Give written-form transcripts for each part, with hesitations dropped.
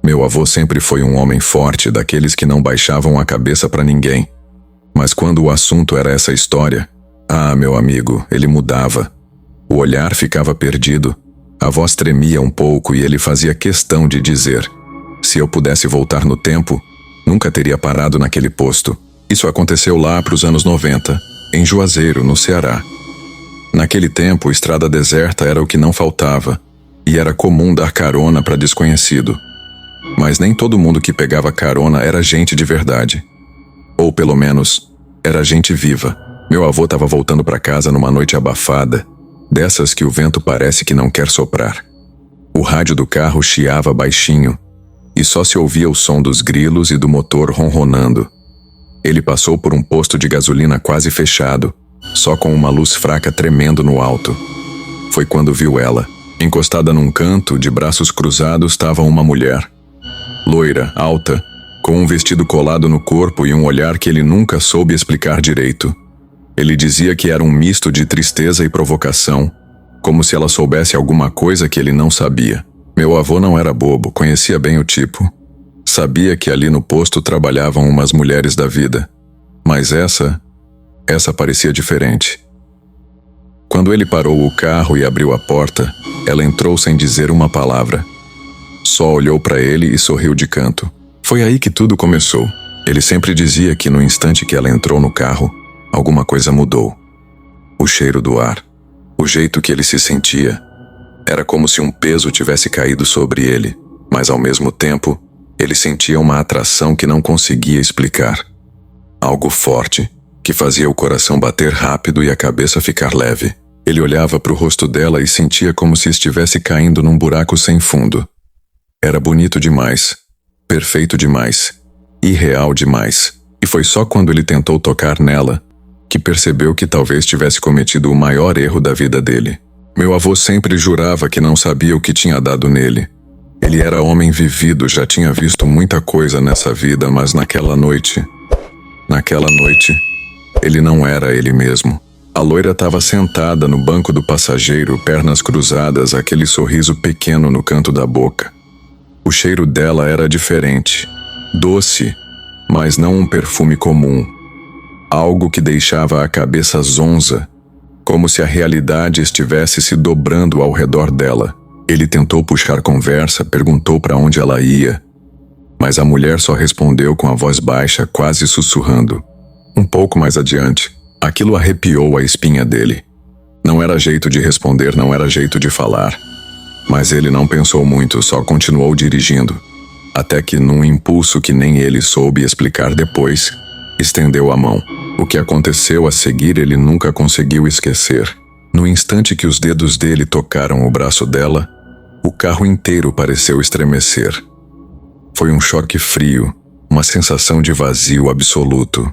Meu avô sempre foi um homem forte, daqueles que não baixavam a cabeça para ninguém. Mas quando o assunto era essa história, meu amigo, ele mudava. O olhar ficava perdido, a voz tremia um pouco e ele fazia questão de dizer: se eu pudesse voltar no tempo, nunca teria parado naquele posto. Isso aconteceu lá para os anos 90, em Juazeiro, no Ceará. Naquele tempo, estrada deserta era o que não faltava, e era comum dar carona para desconhecido. Mas nem todo mundo que pegava carona era gente de verdade. Ou pelo menos, era gente viva. Meu avô estava voltando para casa numa noite abafada, dessas que o vento parece que não quer soprar. O rádio do carro chiava baixinho, e só se ouvia o som dos grilos e do motor ronronando. Ele passou por um posto de gasolina quase fechado, só com uma luz fraca tremendo no alto. Foi quando viu ela. Encostada num canto, de braços cruzados, estava uma mulher. Loira, alta, com um vestido colado no corpo e um olhar que ele nunca soube explicar direito. Ele dizia que era um misto de tristeza e provocação, como se ela soubesse alguma coisa que ele não sabia. Meu avô não era bobo, conhecia bem o tipo. Sabia que ali no posto trabalhavam umas mulheres da vida. Mas essa parecia diferente. Quando ele parou o carro e abriu a porta, ela entrou sem dizer uma palavra. Só olhou para ele e sorriu de canto. Foi aí que tudo começou. Ele sempre dizia que no instante que ela entrou no carro, alguma coisa mudou. O cheiro do ar, o jeito que ele se sentia. Era como se um peso tivesse caído sobre ele, mas ao mesmo tempo, ele sentia uma atração que não conseguia explicar. Algo forte, que fazia o coração bater rápido e a cabeça ficar leve. Ele olhava para o rosto dela e sentia como se estivesse caindo num buraco sem fundo. Era bonito demais, perfeito demais, irreal demais. E foi só quando ele tentou tocar nela que percebeu que talvez tivesse cometido o maior erro da vida dele. Meu avô sempre jurava que não sabia o que tinha dado nele. Ele era homem vivido, já tinha visto muita coisa nessa vida, mas naquela noite, ele não era ele mesmo. A loira estava sentada no banco do passageiro, pernas cruzadas, aquele sorriso pequeno no canto da boca. O cheiro dela era diferente, doce, mas não um perfume comum. Algo que deixava a cabeça zonza, como se a realidade estivesse se dobrando ao redor dela. Ele tentou puxar conversa, perguntou para onde ela ia, mas a mulher só respondeu com a voz baixa, quase sussurrando. Um pouco mais adiante, aquilo arrepiou a espinha dele. Não era jeito de responder, não era jeito de falar. Mas ele não pensou muito, só continuou dirigindo. Até que, num impulso que nem ele soube explicar depois, estendeu a mão. O que aconteceu a seguir ele nunca conseguiu esquecer. No instante que os dedos dele tocaram o braço dela, o carro inteiro pareceu estremecer. Foi um choque frio, uma sensação de vazio absoluto.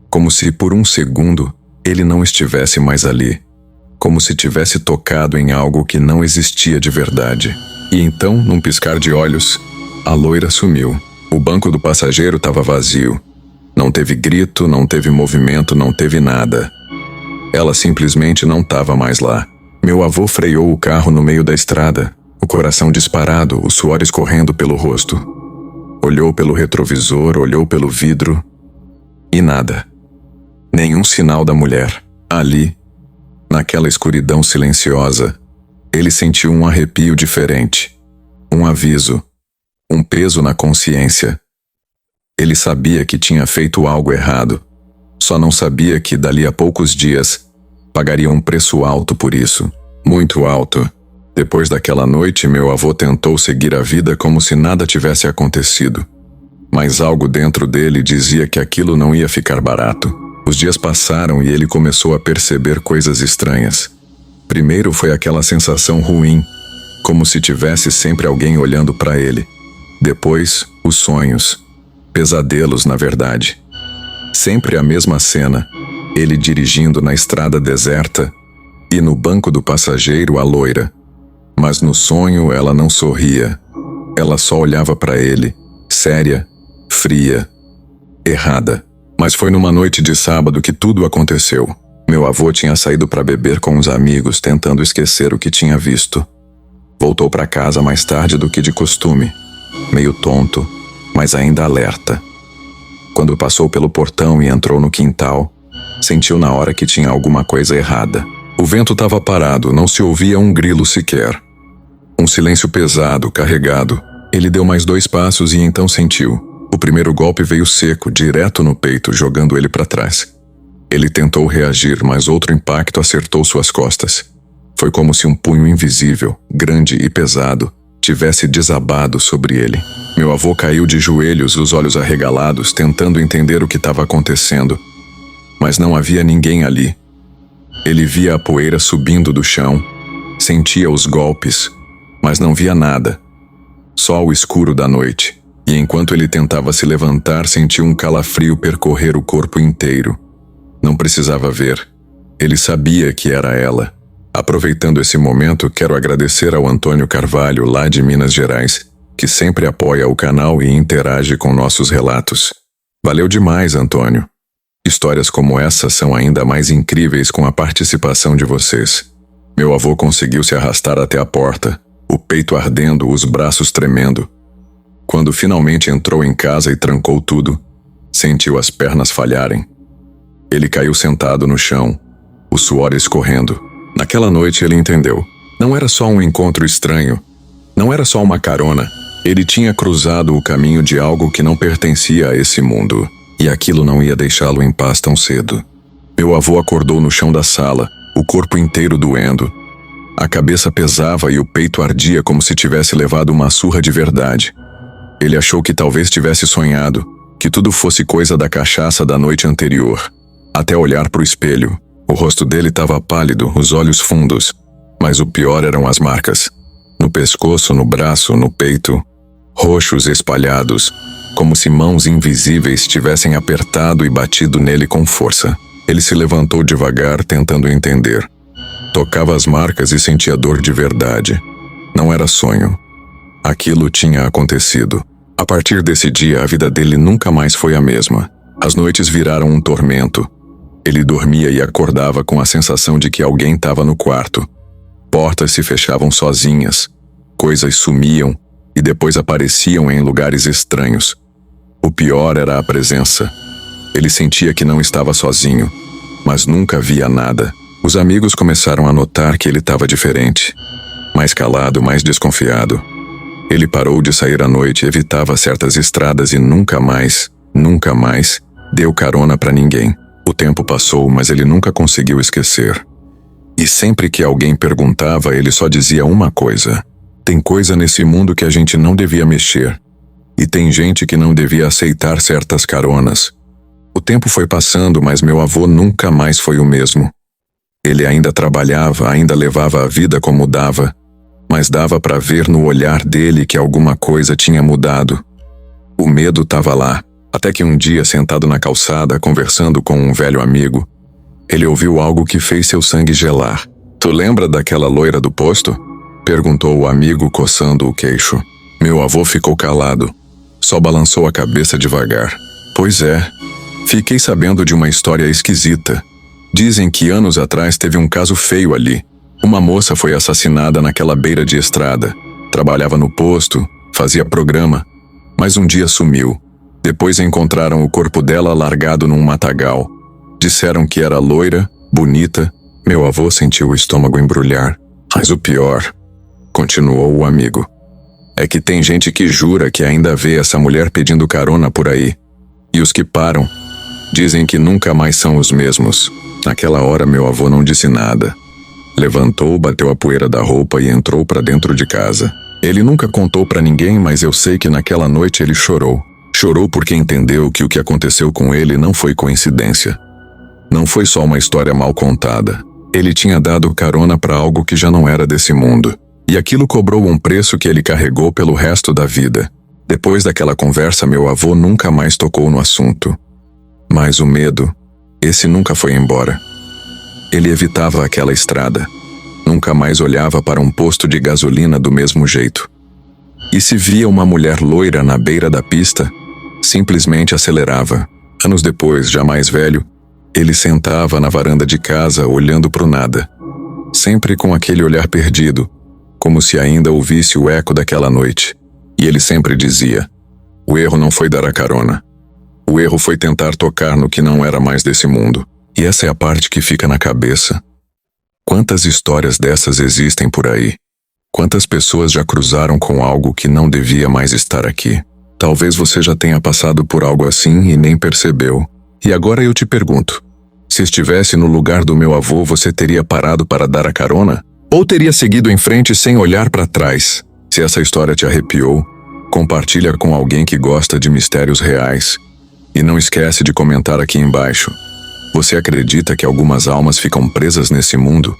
Como se por um segundo ele não estivesse mais ali. Como se tivesse tocado em algo que não existia de verdade. E então, num piscar de olhos, a loira sumiu. O banco do passageiro estava vazio. Não teve grito, não teve movimento, não teve nada. Ela simplesmente não estava mais lá. Meu avô freou o carro no meio da estrada, o coração disparado, o suor escorrendo pelo rosto. Olhou pelo retrovisor, olhou pelo vidro e nada. Nenhum sinal da mulher. Ali, naquela escuridão silenciosa, ele sentiu um arrepio diferente, um aviso, um peso na consciência. Ele sabia que tinha feito algo errado, só não sabia que dali a poucos dias pagaria um preço alto por isso, muito alto. Depois daquela noite, meu avô tentou seguir a vida como se nada tivesse acontecido, mas algo dentro dele dizia que aquilo não ia ficar barato. Os dias passaram e ele começou a perceber coisas estranhas. Primeiro foi aquela sensação ruim, como se tivesse sempre alguém olhando para ele. Depois, os sonhos. Pesadelos, na verdade. Sempre a mesma cena. Ele dirigindo na estrada deserta e no banco do passageiro a loira. Mas no sonho ela não sorria. Ela só olhava para ele, séria, fria, errada. Mas foi numa noite de sábado que tudo aconteceu. Meu avô tinha saído para beber com os amigos, tentando esquecer o que tinha visto. Voltou para casa mais tarde do que de costume. meio tonto, mas ainda alerta. Quando passou pelo portão e entrou no quintal, sentiu na hora que tinha alguma coisa errada. O vento estava parado, não se ouvia um grilo sequer. Um silêncio pesado, carregado. Ele deu mais 2 passos e então sentiu. O primeiro golpe veio seco, direto no peito, jogando ele para trás. Ele tentou reagir, mas outro impacto acertou suas costas. Foi como se um punho invisível, grande e pesado, tivesse desabado sobre ele. Meu avô caiu de joelhos, os olhos arregalados, tentando entender o que estava acontecendo. Mas não havia ninguém ali. Ele via a poeira subindo do chão, sentia os golpes, mas não via nada. Só o escuro da noite. E enquanto ele tentava se levantar, sentiu um calafrio percorrer o corpo inteiro. Não precisava ver. Ele sabia que era ela. Aproveitando esse momento, quero agradecer ao Antônio Carvalho, lá de Minas Gerais, que sempre apoia o canal e interage com nossos relatos. Valeu demais, Antônio. Histórias como essa são ainda mais incríveis com a participação de vocês. Meu avô conseguiu se arrastar até a porta, o peito ardendo, os braços tremendo. Quando finalmente entrou em casa e trancou tudo, sentiu as pernas falharem. Ele caiu sentado no chão, o suor escorrendo. Naquela noite ele entendeu. Não era só um encontro estranho. Não era só uma carona. Ele tinha cruzado o caminho de algo que não pertencia a esse mundo. E aquilo não ia deixá-lo em paz tão cedo. Meu avô acordou no chão da sala, o corpo inteiro doendo. A cabeça pesava e o peito ardia como se tivesse levado uma surra de verdade. Ele achou que talvez tivesse sonhado, que tudo fosse coisa da cachaça da noite anterior. Até olhar para o espelho, o rosto dele estava pálido, os olhos fundos. Mas o pior eram as marcas. No pescoço, no braço, no peito. Roxos espalhados, como se mãos invisíveis tivessem apertado e batido nele com força. Ele se levantou devagar, tentando entender. Tocava as marcas e sentia dor de verdade. Não era sonho. Aquilo tinha acontecido. A partir desse dia, a vida dele nunca mais foi a mesma. As noites viraram um tormento. Ele dormia e acordava com a sensação de que alguém estava no quarto. Portas se fechavam sozinhas. Coisas sumiam e depois apareciam em lugares estranhos. O pior era a presença. Ele sentia que não estava sozinho, mas nunca via nada. Os amigos começaram a notar que ele estava diferente. Mais calado, mais desconfiado. Ele parou de sair à noite, evitava certas estradas e nunca mais deu carona para ninguém. O tempo passou, mas ele nunca conseguiu esquecer. E sempre que alguém perguntava, ele só dizia uma coisa: tem coisa nesse mundo que a gente não devia mexer. E tem gente que não devia aceitar certas caronas. O tempo foi passando, mas meu avô nunca mais foi o mesmo. Ele ainda trabalhava, ainda levava a vida como dava, mas dava para ver no olhar dele que alguma coisa tinha mudado. O medo estava lá, até que um dia, sentado na calçada, conversando com um velho amigo, ele ouviu algo que fez seu sangue gelar. Tu lembra daquela loira do posto? Perguntou o amigo, coçando o queixo. Meu avô ficou calado. Só balançou a cabeça devagar. Pois é, fiquei sabendo de uma história esquisita. Dizem que anos atrás teve um caso feio ali. Uma moça foi assassinada naquela beira de estrada. Trabalhava no posto, fazia programa, mas um dia sumiu. Depois encontraram o corpo dela largado num matagal. Disseram que era loira, bonita. Meu avô sentiu o estômago embrulhar. Mas o pior, continuou o amigo, é que tem gente que jura que ainda vê essa mulher pedindo carona por aí. E os que param, dizem que nunca mais são os mesmos. Naquela hora meu avô não disse nada. Levantou, bateu a poeira da roupa e entrou para dentro de casa. Ele nunca contou para ninguém, mas eu sei que naquela noite ele chorou. Chorou porque entendeu que o que aconteceu com ele não foi coincidência. Não foi só uma história mal contada. Ele tinha dado carona para algo que já não era desse mundo. E aquilo cobrou um preço que ele carregou pelo resto da vida. Depois daquela conversa, meu avô nunca mais tocou no assunto. Mas o medo, esse nunca foi embora. Ele evitava aquela estrada. Nunca mais olhava para um posto de gasolina do mesmo jeito. E se via uma mulher loira na beira da pista, simplesmente acelerava. Anos depois, já mais velho, ele sentava na varanda de casa olhando para o nada. Sempre com aquele olhar perdido, como se ainda ouvisse o eco daquela noite. E ele sempre dizia: o erro não foi dar a carona. O erro foi tentar tocar no que não era mais desse mundo. E essa é a parte que fica na cabeça. Quantas histórias dessas existem por aí? Quantas pessoas já cruzaram com algo que não devia mais estar aqui? Talvez você já tenha passado por algo assim e nem percebeu. E agora eu te pergunto: se estivesse no lugar do meu avô, você teria parado para dar a carona? Ou teria seguido em frente sem olhar para trás? Se essa história te arrepiou, compartilha com alguém que gosta de mistérios reais. E não esquece de comentar aqui embaixo. Você acredita que algumas almas ficam presas nesse mundo?